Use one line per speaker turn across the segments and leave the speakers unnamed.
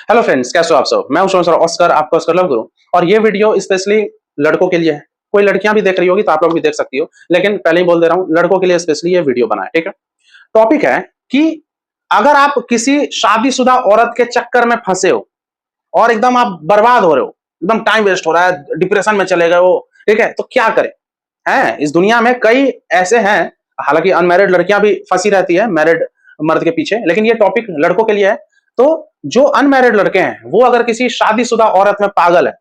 Hello friends, कैसे हो आप सब। मैं हूं सर ऑस्कर, आपका ऑस्कर लव गुरु। और ये वीडियो स्पेशली लड़कों के लिए है। कोई लड़कियां भी देख रही होगी तो आप लोग भी देख सकती हो, लेकिन पहले ही बोल दे रहा हूं, लड़कों के लिए स्पेशली ये वीडियो बना है। ठीक है। टॉपिक है कि अगर आप किसी शादीशुदा औरत के चक्कर में फंसे हो और एकदम आप बर्बाद हो रहे हो, एकदम टाइम वेस्ट हो रहा है, डिप्रेशन में चले गए हो, ठीक है, तो क्या करें। हैं इस दुनिया में कई ऐसे हैं, हालांकि अनमैरिड लड़कियां भी फंसी रहती है मैरिड मर्द के पीछे, लेकिन ये टॉपिक लड़कों के लिए है। तो जो अनमैरिड लड़के हैं वो अगर किसी शादीशुदा औरत में पागल है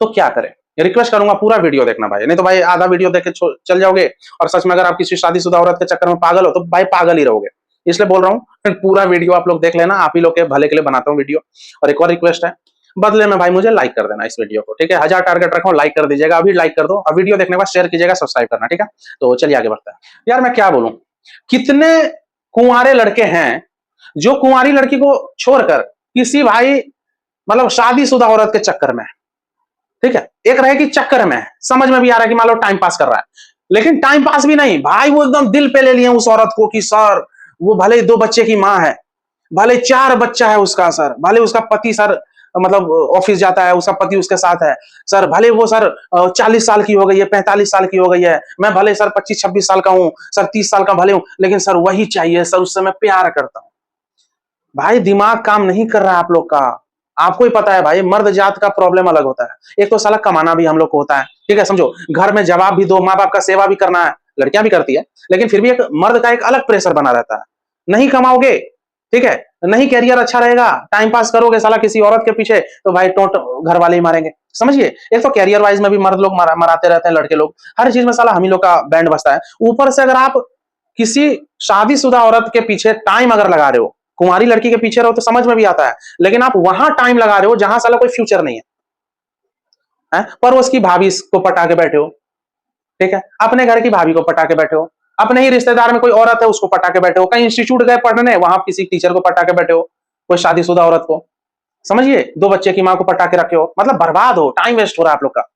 तो क्या करें। रिक्वेस्ट करूंगा पूरा वीडियो देखना भाई, नहीं तो भाई आधा वीडियो देख के चल जाओगे और सच में अगर आप किसी शादीशुदा औरत के चक्कर में पागल हो तो भाई पागल ही रहोगे। इसलिए बोल रहा हूँ पूरा वीडियो आप लोग देख लेना, आप ही लोग के भले के लिए बनाता हूँ वीडियो। और एक और रिक्वेस्ट है, बदले में भाई मुझे लाइक कर देना इस वीडियो को, ठीक है। 1000 टारगेट रखा हूं, लाइक कर दीजिएगा, अभी लाइक कर दो और वीडियो देखने के बाद शेयर कीजिएगा, सब्सक्राइब करना, ठीक है। तो चलिए आगे बढ़ते हैं। यार मैं क्या बोलूं, कितने कुंवारे लड़के हैं जो कुंवारी लड़की को छोड़कर किसी भाई मतलब शादीशुदा औरत के चक्कर में, ठीक है। एक रहे कि चक्कर में समझ में भी आ रहा है कि मान लो टाइम पास कर रहा है, लेकिन टाइम पास भी नहीं भाई, वो एकदम दिल पे ले लिए उस औरत को कि सर वो भले 2 बच्चे की मां है, भले 4 बच्चा है उसका सर, भले उसका पति सर मतलब ऑफिस जाता है, उसका पति उसके साथ है सर, भले वो सर 40 साल की हो गई है, 45 साल की हो गई है, मैं भले सर 25-26 साल का हूं सर, 30 साल का भले हूं, लेकिन सर वही चाहिए सर, उससे मैं प्यार करता हूं। भाई दिमाग काम नहीं कर रहा है आप लोग का। आपको ही पता है भाई, मर्द जात का प्रॉब्लम अलग होता है। एक तो साला कमाना भी हम लोग को होता है, ठीक है, समझो, घर में जवाब भी दो, माँ बाप का सेवा भी करना है, लड़कियां भी करती है, लेकिन फिर भी एक मर्द का एक अलग प्रेशर बना रहता है। नहीं कमाओगे, ठीक है, नहीं कैरियर अच्छा रहेगा, टाइम पास करोगे साला किसी औरत के पीछे, तो भाई टोट घर वाले ही मारेंगे। समझिए, एक तो कैरियर वाइज में भी मर्द लोग मराते रहते हैं, लड़के लोग, हर चीज में साला हम ही लोग का बैंड बजता है। ऊपर से अगर आप किसी शादीशुदा औरत के पीछे टाइम अगर लगा रहे हो, कुंवारी लड़की के पीछे रहो तो समझ में भी आता है, लेकिन आप वहां टाइम लगा रहे हो जहां साला कोई फ्यूचर नहीं है, पर उसकी भाभी को पटा के बैठे हो, ठीक है, अपने घर की भाभी को पटा के बैठे हो, अपने ही रिश्तेदार में कोई औरत है उसको पटा के बैठे हो, कहीं इंस्टीट्यूट गए पढ़ने वहां किसी टीचर को पटा के बैठे हो, कोई शादीशुदा औरत को, समझिए, 2 बच्चे की मां को पटा के रखे हो, मतलब बर्बाद हो, टाइम वेस्ट हो रहा है आप लोग का।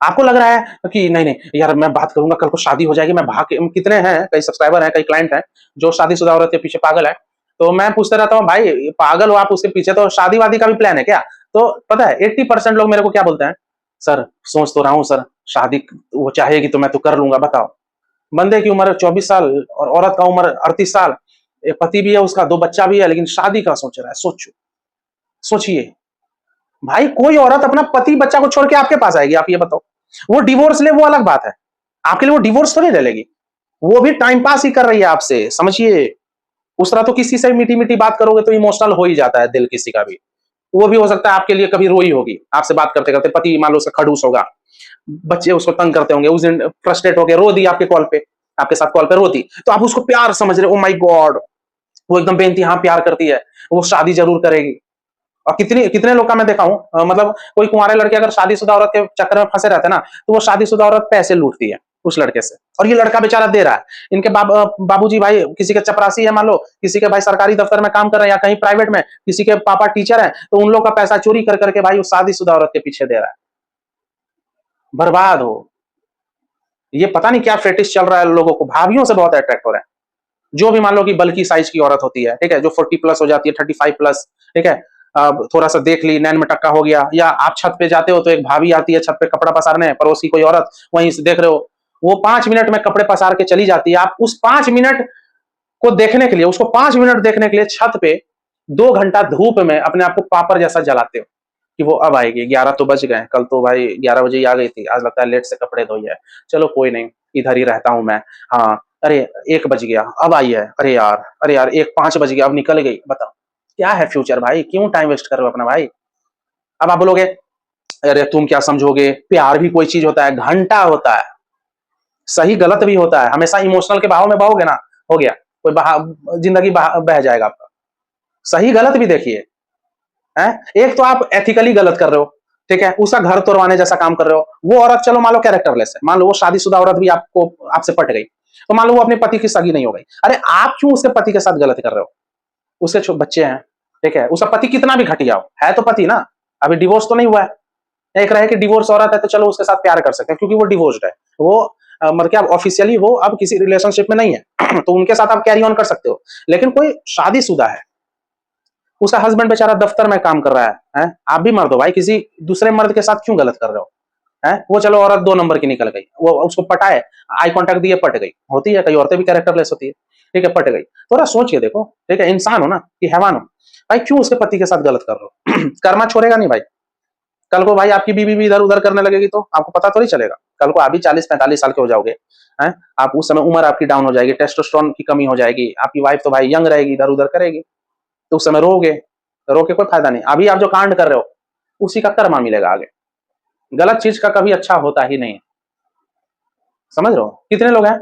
आपको लग रहा है कि नहीं नहीं यार मैं बात करूंगा, कल को शादी हो जाएगी, मैं भाग के, कितने हैं, कई सब्सक्राइबर हैं, कई क्लाइंट हैं जो शादीशुदा औरत के पीछे पागल है, तो मैं पूछता रहता हूँ भाई पागल हो आप उसके पीछे, तो शादी वादी का भी प्लान है क्या। तो पता है 80% लोग मेरे को क्या बोलते हैं, सर सोच तो रहा हूँ सर, शादी वो चाहेगी तो मैं तो कर लूंगा, बताओ। बंदे की उम्र 24 साल और औरत का उम्र 38 साल, पति भी है उसका, 2 बच्चा भी है, लेकिन शादी का सोच रहा है। सोचो, सोचिए भाई, कोई औरत अपना पति बच्चा को छोड़ के आपके पास आएगी, आप ये बताओ। वो डिवोर्स ले वो अलग बात है, आपके लिए वो डिवोर्स थोड़ी ले लेगी, वो भी टाइम पास ही कर रही है आपसे, समझिए। उस तरह तो किसी से मीठी मीठी बात करोगे तो इमोशनल हो ही जाता है दिल किसी का भी। वो भी हो सकता है आपके लिए कभी रोई होगी आपसे बात करते करते, पति मान लो उसका खड़ूस होगा, बच्चे उसको तंग करते होंगे, उस दिन फ्रस्ट्रेट हो गए, रो दी आपके कॉल पे, आपके साथ कॉल पे रोती, तो आप उसको प्यार समझ रहे हो, ओ माय गॉड, वो एकदम बेनती हाँ प्यार करती है, वो शादी जरूर करेगी। और कितनी कितने लोग का मैं देखा हूं, मतलब कोई कुंवारे लड़के अगर शादीशुदा औरत के चक्कर में फंसे रहते हैं ना, तो वो शादीशुदा औरत पैसे लूटती है उस लड़के से, और ये लड़का बेचारा दे रहा है। इनके बाबूजी भाई किसी के चपरासी है मान लो, किसी के भाई सरकारी दफ्तर में काम कर रहे हैं या कहीं प्राइवेट में, किसी के पापा टीचर हैं, तो उन लोग का पैसा चोरी कर करके भाई उस शादीशुदा औरत के पीछे दे रहा है। बर्बाद हो। ये पता नहीं क्या फेटिश चल रहा है, लोगों को भाभियों से बहुत अट्रैक्ट हो रहा है। जो भी मान लो कि बल्कि साइज की औरत होती है, ठीक है, जो 40+ हो जाती है, 35+, ठीक है, थोड़ा सा देख ली, नैन में टक्का हो गया, या आप छत पे जाते हो तो एक भाभी आती है छत पे कपड़ा पसारने, पड़ोस की कोई औरत, वहीं से देख रहे हो, वो 5 मिनट में कपड़े पसार के चली जाती है, आप उस 5 मिनट को देखने के लिए, उसको 5 मिनट देखने के लिए छत पे 2 घंटा धूप में अपने आप को पापड़ जैसा जलाते हो कि वो अब आएगी, 11 तो बज गए, कल तो भाई 11 बजे ही आ गई थी, आज लगता है लेट से कपड़े धोई है, चलो कोई नहीं, इधर ही रहता हूं मैं, हाँ, अरे 1 बज गया अब आई है, अरे यार 5 बज गया अब निकल गई, बताओ क्या है फ्यूचर भाई, क्यों टाइम वेस्ट कर रहे हो अपना भाई। अब आप बोलोगे अरे तुम क्या समझोगे, प्यार भी कोई चीज होता है, घंटा होता है, सही गलत भी होता है, हमेशा इमोशनल के बहाव में बहोगे ना, हो गया, कोई जिंदगी बह जाएगा आपका। सही गलत भी देखिए, है, एक तो आप एथिकली गलत कर रहे हो, ठीक है, उसका घर तोड़वाने जैसा काम कर रहे हो, वो औरत चलो मान लो कैरेक्टरलेस है, मान लो वो शादीशुदा औरत भी आपको आपसे पट गई, तो मान लो वो अपने पति की सगी नहीं हो गई, अरे आप क्यों उसके पति के साथ गलत कर रहे हो, उसके बच्चे हैं, ठीक है, उसका पति कितना भी घटिया हो, है तो पति ना, अभी डिवोर्स तो नहीं हुआ है। एक रहे कि डिवोर्स औरत है तो चलो उसके साथ प्यार कर सकते हैं क्योंकि वो डिवोर्स्ड है, वो मतलब क्या ऑफिशियली वो अब किसी रिलेशनशिप में नहीं है तो उनके साथ आप कैरी ऑन कर सकते हो, लेकिन कोई शादीशुदा है, उसका हस्बैंड बेचारा दफ्तर में काम कर रहा है? आप भी मर्द हो भाई, किसी दूसरे मर्द के साथ क्यों गलत कर रहे हो? है वो चलो औरत 2 नंबर की निकल गई, वो उसको पटाए, आई कांटेक्ट दिए, पट गई, होती है, कई औरतें भी कैरेक्टरलेस होती है, ठीक है, पट गई। थोड़ा सोच के देखो, ठीक है, इंसान हो ना कि हैवान हो, भाई क्यों उसके पति के साथ गलत कर रहे हो? कर्मा छोड़ेगा नहीं भाई। कल को भाई आपकी बीवी भी इधर उधर करने लगेगी तो आपको पता तो नहीं चलेगा। कल को आप भी 40-45 साल के हो जाओगे, हैं, आप उस समय उम्र आपकी डाउन हो जाएगी, टेस्टोस्टेरोन की कमी हो जाएगी, आपकी वाइफ तो भाई यंग रहेगी, इधर उधर करेगी, तो उस समय रोगे, रो के कोई फायदा नहीं। अभी आप जो कांड कर रहे हो उसी का कर्मा मिलेगा आगे। गलत चीज का कभी अच्छा होता ही नहीं, समझ रहे हो? कितने लोग हैं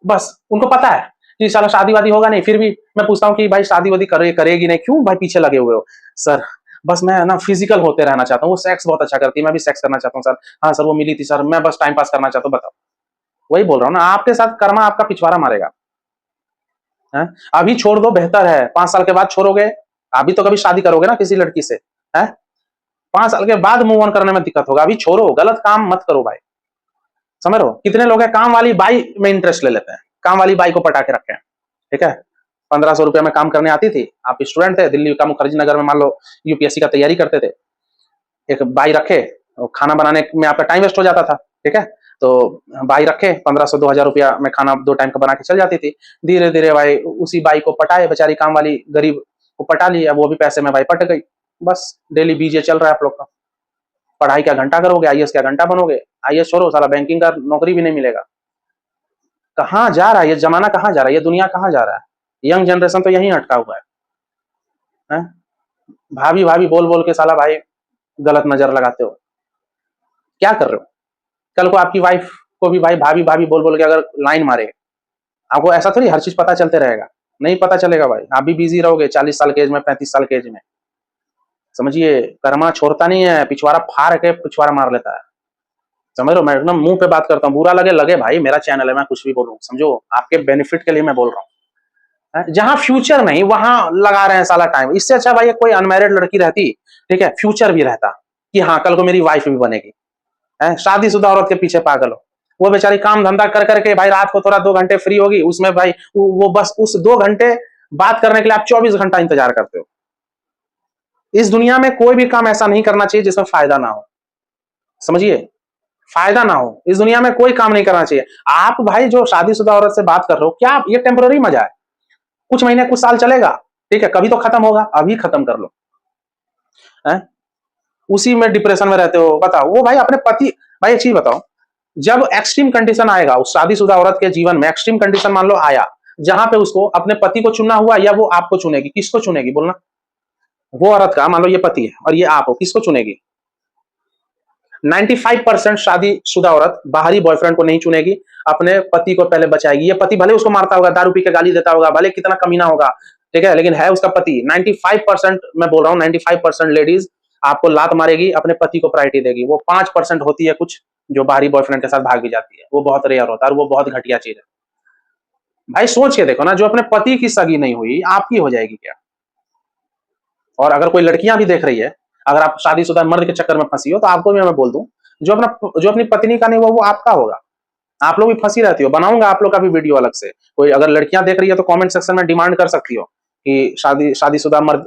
बस उनको पता है कि साला शादी वादी होगा नहीं, फिर भी मैं पूछता हूँ कि भाई शादी वादी करेगी नहीं, क्यों भाई पीछे लगे हुए हो? सर बस मैं ना फिजिकल होते रहना चाहता हूँ, वो सेक्स बहुत अच्छा करती है, मैं भी सेक्स करना चाहता हूँ सर। हाँ सर वो मिली थी सर, मैं बस टाइम पास करना चाहता हूँ। बताओ, वही बोल रहा हूँ ना, आपके साथ कर्मा आपका पिछवाड़ा मारेगा। है? अभी छोड़ दो बेहतर है, 5 साल के बाद छोड़ोगे, अभी तो कभी शादी करोगे ना किसी लड़की से, है? 5 साल के बाद मूव ऑन करने में दिक्कत होगा, अभी छोड़ो, गलत काम मत करो भाई। समझ रहे हो? कितने लोग हैं काम वाली बाई में इंटरेस्ट ले लेते हैं, काम वाली बाई को पटा के रखे हैं, ठीक है? 1500 रुपया में काम करने आती थी, आप स्टूडेंट थे, दिल्ली का मुखर्जी नगर में मान लो यूपीएससी का तैयारी करते थे, एक बाई रखे, खाना बनाने में आपका टाइम वेस्ट हो जाता था, ठीक है, तो बाई रखे, 1500-2000 रुपया में खाना 2 टाइम का बना के चल जाती थी। धीरे धीरे भाई उसी बाई को पटाए, बेचारी काम वाली गरीब को पटा लिया, वो भी पैसे में भाई पट गई। बस डेली बीजे चल रहा है आप लोग का। पढ़ाई का घंटा करोगे, आईएएस का घंटा बनोगे, आईएएस छोड़ो, साला बैंकिंग का नौकरी भी नहीं मिलेगा। कहाँ जा रहा है ये जमाना, कहाँ जा रहा है ये दुनिया, कहाँ जा रहा है? यंग जनरेशन तो यहीं अटका हुआ है? भाभी भाभी बोल बोल के साला भाई गलत नजर लगाते हो, क्या कर रहे हो? कल को आपकी वाइफ को भी भाई भाभी भाभी बोल बोल के अगर लाइन मारे, आपको ऐसा थोड़ी हर चीज पता चलते रहेगा, नहीं पता चलेगा भाई, आप भी बिजी रहोगे 40 साल के एज में, 35 साल के एज में। समझिए, कर्मा छोड़ता नहीं है, पिछवाड़ा फाड़ के पिछवाड़ा मार लेता है। समझ लो, मैं एकदम मुंह पे बात करता हूँ, बुरा लगे लगे भाई, मेरा चैनल है, मैं कुछ भी बोलूँ, समझो आपके बेनिफिट के लिए मैं बोल रहा हूँ। जहां फ्यूचर नहीं वहां लगा रहे हैं साला टाइम, इससे अच्छा भाई कोई अनमैरिड लड़की रहती, ठीक है, फ्यूचर भी रहता कि हाँ कल को मेरी वाइफ भी बनेगी। शादीशुदा औरत के पीछे पागल हो, वो बेचारी काम धंधा कर करके भाई रात को थोड़ा 2 घंटे फ्री होगी, उसमें भाई वो बस उस 2 घंटे बात करने के लिए आप 24 घंटा इंतजार करते हो। इस दुनिया में कोई भी काम ऐसा नहीं करना चाहिए जिसमें फायदा ना हो, समझिए, फायदा ना हो, इस दुनिया में कोई काम नहीं करना चाहिए। आप भाई जो शादीशुदा औरत से बात कर रहे हो, क्या ये टेम्पररी मजा है? कुछ महीने कुछ साल चलेगा, ठीक है, कभी तो खत्म होगा, अभी खत्म कर लो। है? उसी में डिप्रेशन में रहते हो, बताओ वो भाई अपने पति, भाई एक चीज बताओ, जब एक्सट्रीम कंडीशन आएगा उस शादीशुदा औरत के जीवन में, एक्सट्रीम कंडीशन मान लो आया, जहां पे उसको अपने पति को चुनना हुआ, या वो आपको चुनेगी, किसको चुनेगी बोलना? वो औरत का मान लो ये पति है और ये आप हो, किसको चुनेगी? 95% शादीशुदा औरत बाहरी बॉयफ्रेंड को नहीं चुनेगी, अपने पति को पहले बचाएगी। ये पति भले उसको मारता होगा, दारू पी के गाली देता होगा, भले कितना कमीना होगा, ठीक है, लेकिन है उसका पति। 95% मैं बोल रहा हूँ, 95% लेडीज आपको लात मारेगी, अपने पति को प्रायोरिटी देगी। वो 5% होती है कुछ जो बाहरी बॉयफ्रेंड के साथ भाग भी जाती है, वो बहुत रेयर होता है और वो बहुत घटिया चीज है। भाई सोच के देखो ना, जो अपने पति की सगी नहीं हुई, आपकी हो जाएगी क्या? और अगर कोई लड़कियां भी देख रही है, अगर आप शादीशुदा मर्द के चक्कर में फंसी हो, तो आपको भी मैं बोल दूं, जो अपनी पत्नी का नहीं हुआ वो आपका होगा। आप लोग भी फंसी रहती हो, बनाऊंगा आप लोग का भी वीडियो अलग से। कोई अगर लड़कियां देख रही है तो कमेंट सेक्शन में डिमांड कर सकती हो कि शादीशुदा मर्द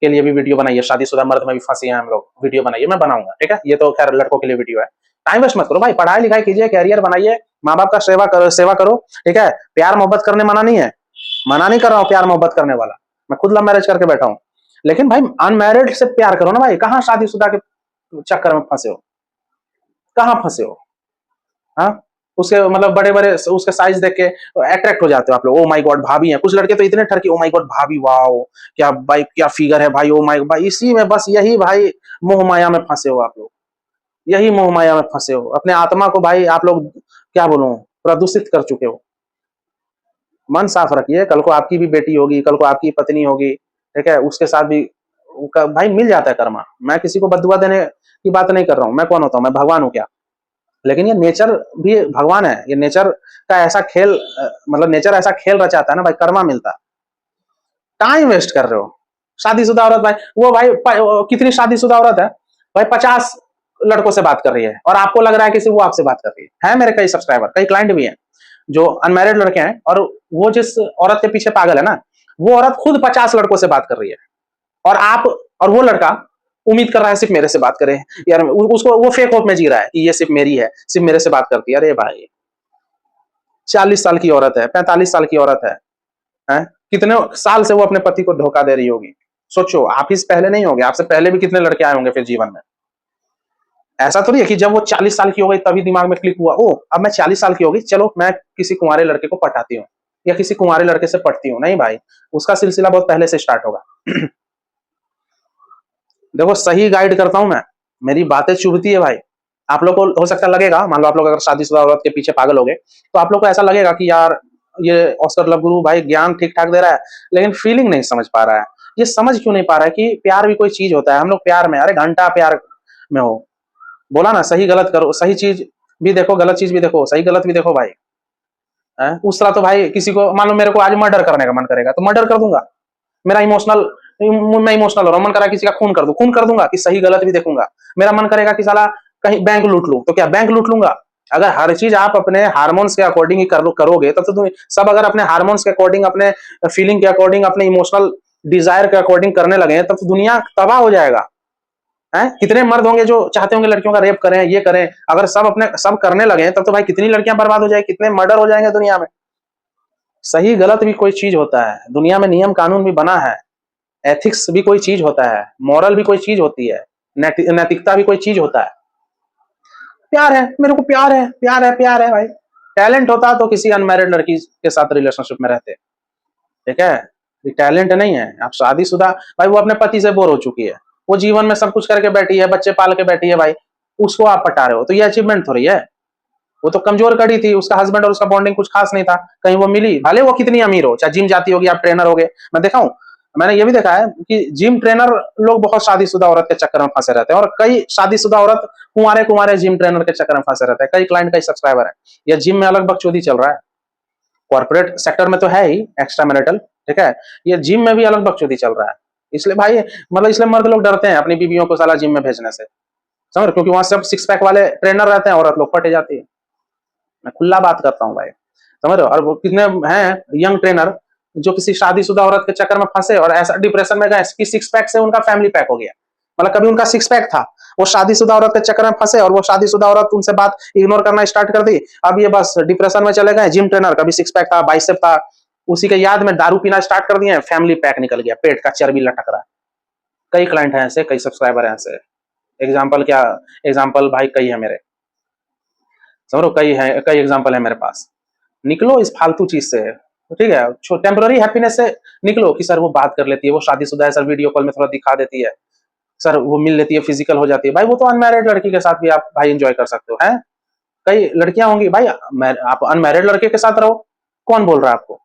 के लिए भी वीडियो बनाइए, शादीशुदा मर्द में भी फंसी हैं हम लोग, वीडियो बनाइए, मैं बनाऊंगा, ठीक है। ये तो खैर लड़कों के लिए वीडियो है। टाइम वेस्ट मत करो भाई, पढ़ाई लिखाई कीजिए, कैरियर बनाइए, माँ बाप का सेवा करो, ठीक है। प्यार मोहब्बत करने मना नहीं है, मना नहीं कर रहा हूँ प्यार मोहब्बत करने वाला, मैं खुद लव मैरिज करके बैठा हूँ, लेकिन भाई अनमैरिड से प्यार करो ना भाई। कहाँ शादीशुदा के चक्कर में फंसे हो, कहाँ फंसे हो? हाँ, उसके मतलब बड़े बड़े उसके साइज देख के अट्रैक्ट हो जाते हो आप लोग। ओ माय गॉड भाभी है, कुछ लड़के तो इतने ठरकी, ओ माय गॉड भाभी, वाओ क्या भाई, क्या फिगर है भाई, ओ माय भाई, इसी में बस यही भाई मोह माया में फंसे हो आप लोग, यही मोह माया में फंसे हो। अपने आत्मा को भाई आप लोग क्या बोलूं, प्रदूषित कर चुके हो। मन साफ रखिए, कल को आपकी भी बेटी होगी, कल को आपकी पत्नी होगी, ठीक है, उसके साथ भी भाई मिल जाता है कर्मा। मैं किसी को बददुआ देने की बात नहीं कर रहा हूँ, मैं कौन होता हूँ, मैं भगवान हूँ क्या? लेकिन ये नेचर भी भगवान है, ये नेचर का ऐसा खेल, मतलब नेचर ऐसा खेल रचाता है ना भाई, कर्मा मिलता है। टाइम वेस्ट कर रहे हो। शादीशुदा औरत भाई, वो भाई कितनी शादीशुदा औरत है भाई, 50 लड़कों से बात कर रही है और आपको लग रहा है कि सिर्फ वो आपसे बात कर रही है मेरे कई सब्सक्राइबर, कई क्लाइंट भी हैं जो अनमैरिड लड़के हैं, और वो जिस औरत के पीछे पागल है ना, वो औरत खुद 50 लड़कों से बात कर रही है। और आप और वो लड़का उम्मीद कर रहा है सिर्फ मेरे से बात करे यार, उसको वो फेक होप में जी रहा है कि ये सिर्फ मेरी है, सिर्फ मेरे से बात करती है। अरे भाई 40 साल की औरत है, 45 साल की औरत है? कितने साल से वो अपने पति को धोखा दे रही होगी। सोचो, आप ही से पहले नहीं होंगे, आपसे पहले भी कितने लड़के आए होंगे फिर जीवन में। ऐसा थोड़ी है कि जब वो 40 साल की हो गई तभी दिमाग में क्लिक हुआ, ओ अब मैं 40 साल की हो गई, चलो मैं किसी कुंवारे लड़के को पटाती हूँ या किसी कुंवारे लड़के से पटती हूँ। नहीं भाई, उसका सिलसिला बहुत पहले से स्टार्ट होगा। देखो सही गाइड करता हूं मैं, मेरी बातें चुभती है भाई। आप लोग को हो सकता लगेगा, मान लो आप लोग अगर शादीशुदा औरत के पीछे पागल हो गए तो आप लोग को ऐसा लगेगा कि यार ये ऑस्कर लव गुरु भाई ज्ञान ठीक ठाक दे रहा है लेकिन फीलिंग नहीं समझ पा रहा है। ये समझ क्यों नहीं पा रहा है कि प्यार भी कोई चीज होता है। हम लोग प्यार में, अरे घंटा प्यार में हो, बोला ना सही गलत करो, सही चीज भी देखो गलत चीज भी देखो, सही गलत भी देखो भाई। उस तरह तो भाई किसी को मान लो मेरे को आज मर्डर करने का मन करेगा तो मर्डर कर दूंगा। मेरा इमोशनल मैं इमोशनल हो रहा हूँ, मन करा किसी का खून कर दूंगा कि सही गलत भी देखूंगा। मेरा मन करेगा कि साला कहीं बैंक लूट लूं तो क्या बैंक लूट लूंगा। अगर हर चीज आप अपने हार्मोन्स के अकॉर्डिंग ही करोगे तब तो सब अगर अपने हार्मोन्स के अकॉर्डिंग, अपने फीलिंग के अकॉर्डिंग, अपने इमोशनल डिजायर के अकॉर्डिंग करने लगे तब तो दुनिया तबाह हो जाएगा। हैं कितने मर्द होंगे जो चाहते होंगे लड़कियों का रेप करें, ये करें। अगर सब अपने सब करने लगे तब तो भाई कितनी लड़कियां बर्बाद हो जाएगी, कितने मर्डर हो जाएंगे दुनिया में। सही गलत भी कोई चीज होता है दुनिया में, नियम कानून भी बना है, एथिक्स भी कोई चीज होता है, मॉरल भी कोई चीज होती है, नैतिकता भी कोई चीज होता है। प्यार है, मेरे को प्यार है, प्यार है, प्यार है भाई। टैलेंट होता तो किसी अनमैरिड लड़की के साथ रिलेशनशिप में रहते। ठीक है, ये टैलेंट नहीं है। आप शादीशुदा भाई, वो अपने पति से बोर हो चुकी है, वो जीवन में सब कुछ करके बैठी है, बच्चे पाल के बैठी है भाई, उसको आप पटा रहे हो तो ये अचीवमेंट थोड़ी है। वो तो कमजोर कड़ी थी, उसका हस्बैंड और उसका बॉन्डिंग कुछ खास नहीं था, कहीं वो मिली, भले वो कितनी अमीर हो, चाहे जिम जाती होगी, आप ट्रेनर हो गए। मैं देखा हूं, मैंने ये भी देखा है कि जिम ट्रेनर लोग बहुत शादीशुदा औरत के चक्कर में फंसे रहते हैं और कई शादीशुदा औरत कुंवारे कुंवारे जिम ट्रेनर के चक्कर में फंसे रहते हैं। कई क्लाइंट, कई सब्सक्राइबर है, या जिम में अलग बकचोदी चल रहा है। कॉर्पोरेट सेक्टर में तो है ही एक्स्ट्रा मैरिटल, ठीक है, ये जिम में भी अलग बकचोदी चल रहा है। इसलिए भाई मतलब इसलिए मर्द लोग डरते हैं अपनी बीवियों को साला जिम में भेजने से, समझ, क्योंकि वहां सब सिक्स पैक वाले ट्रेनर रहते हैं, औरत लोग पटे जाती है। मैं खुला बात करता हूँ भाई, समझ रहे हो। और वो कितने हैं यंग ट्रेनर जो किसी शादीशुदा औरत के चक्कर में फंसे और ऐसा डिप्रेशन में गए कि सिक्स पैक से उनका फैमिली पैक हो गया। मतलब कभी उनका सिक्स पैक था, वो शादीशुदा औरत के चक्कर में फंसे और वो शादीशुदा औरत उनसे बात इग्नोर करना स्टार्ट कर दी। अब ये बस डिप्रेशन में चले गए। जिम ट्रेनर कभी सिक्स पैक था, बाइसेप था, उसी के याद में दारू पीना स्टार्ट कर दिए, फैमिली पैक निकल गया, पेट का चर्बी लटक रहा है। कई क्लाइंट हैं ऐसे, कई सब्सक्राइबर हैं ऐसे। एग्जाम्पल क्या, एग्जाम्पल भाई कई है मेरे, समझो, कई है, कई एग्जाम्पल है मेरे पास। निकलो इस फालतू चीज से, ठीक है, टेम्पररी हैप्पीनेस से निकलो कि सर वो बात कर लेती है, वो शादीशुदा है सर, वीडियो कॉल में थोड़ा दिखा देती है सर, वो मिल लेती है, फिजिकल हो जाती है। भाई वो तो अनमैरिड लड़की के साथ भी आप भाई एंजॉय कर सकते हो, हैं। कई लड़कियां होंगी भाई, आप अनमैरिड लड़के के साथ रहो, कौन बोल रहा है आपको।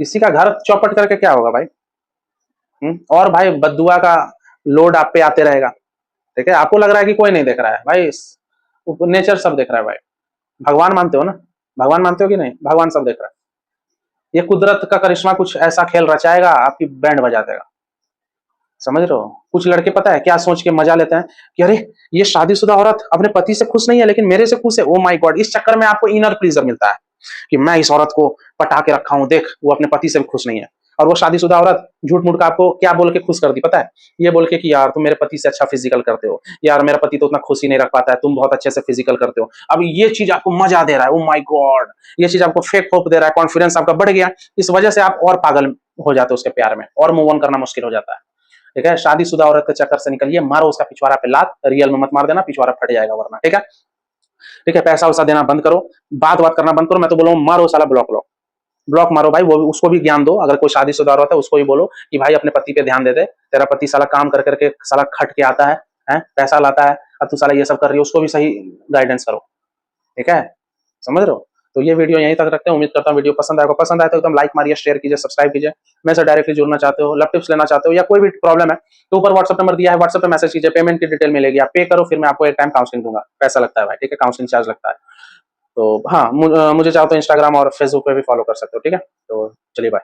किसी का घर चौपट करके क्या होगा भाई। और भाई बद्दुआ का लोड आप पे आते रहेगा। ठीक है, आपको लग रहा है कि कोई नहीं देख रहा है भाई, नेचर सब देख रहा है भाई। भगवान मानते हो ना, भगवान मानते हो कि नहीं, भगवान सब देख रहा है। ये कुदरत का करिश्मा कुछ ऐसा खेल रचाएगा, आपकी बैंड बजा देगा, समझ रहे हो। कुछ लड़के पता है क्या सोच के मजा लेते हैं कि अरे ये शादीशुदा औरत अपने पति से खुश नहीं है लेकिन मेरे से खुश है, ओ माय गॉड। इस चक्कर में आपको इनर प्लीजर मिलता है कि मैं इस औरत को पटा के रखा हूं, देख वो अपने पति से भी खुश नहीं है। और वो शादीशुदा औरत झूठ मूठ का आपको क्या बोल के खुश कर दी पता है, ये बोल के कि यार तुम मेरे पति से अच्छा फिजिकल करते हो, यार मेरा पति तो उतना खुश ही नहीं रख पाता है, तुम बहुत अच्छे से फिजिकल करते हो। अब ये चीज आपको मजा दे रहा है, ओ माय गॉड, ये चीज आपको फेक होप दे रहा है, कॉन्फिडेंस आपका बढ़ गया, इस वजह से आप और पागल हो जाते हो उसके प्यार में, और मूव ऑन करना मुश्किल हो जाता है। ठीक है, शादीशुदा औरत के चक्कर से निकलिए, मारो उसका पिछवाड़ा पे लात, रियल में मत मार देना, पिछवाड़ा फट जाएगा वरना। ठीक है, ठीक है, पैसा वैसा देना बंद करो, बात बात करना बंद करो। मैं तो बोलूँ मारो साला, ब्लॉक लो, ब्लॉक मारो भाई। वो उसको भी ज्ञान दो, अगर कोई शादीशुदा औरत है उसको भी बोलो कि भाई अपने पति पे ध्यान दे दे, तेरा पति साला काम कर करके साला खट के आता है, पैसा लाता है, और तू साला ये सब कर रही है, उसको भी सही गाइडेंस करो। ठीक है, समझ रहे हो। तो ये वीडियो यहीं तक रखते हैं, उम्मीद करता हूँ वीडियो पसंद आएगा। पसंद आए तो एकदम लाइक मारिए, शेयर कीजिए, सब्सक्राइब कीजिए। मैं से डायरेक्टली जुड़ना चाहते हो, लव टिप्स लेना चाहते हो, या कोई भी प्रॉब्लम है तो ऊपर व्हाट्सएप नंबर दिया है, व्हाट्सएप पे मैसेज कीजिए, पेमेंट की डिटेल मिलेगी, आप पे करो, फिर मैं आपको एक टाइम काउंसलिंग दूंगा। पैसा लगता है भाई, ठीक है, काउंसलिंग चार्ज लगता है। तो हाँ, मुझे चाहो तो इंस्टाग्राम और फेसबुक पे भी फॉलो कर सकते हो। ठीक है, तो चलिए बाय।